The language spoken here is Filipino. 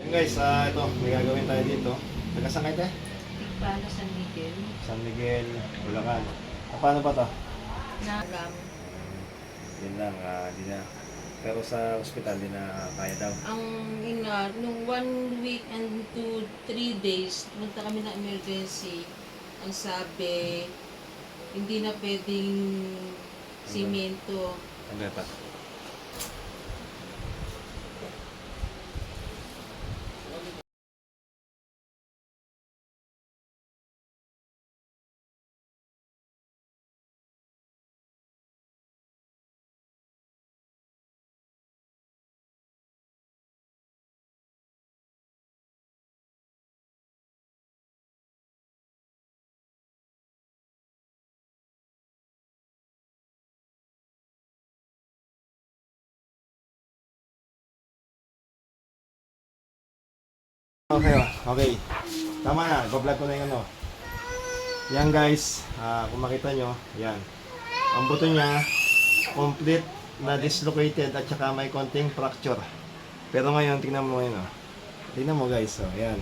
Yan guys, ito, may gagawin tayo dito. Taga saan kayo, te? Paano San Miguel? San Miguel, Bulacan. Paano pa to? Naram. Yun lang, di na. Pero sa ospital, di na kaya daw. Ang nung 1 week and 3 days, punta kami ng emergency. Ang sabi, hindi na pwedeng simento. Ano pa? Okay, okay. Tama na, go-vlog ko na yung ano. Yan guys, kung makita nyo, yan. Ang buto niya, complete na dislocated at saka may konting fracture. Pero ngayon, tingnan mo yun, oh. Tingnan mo guys, oh, yan.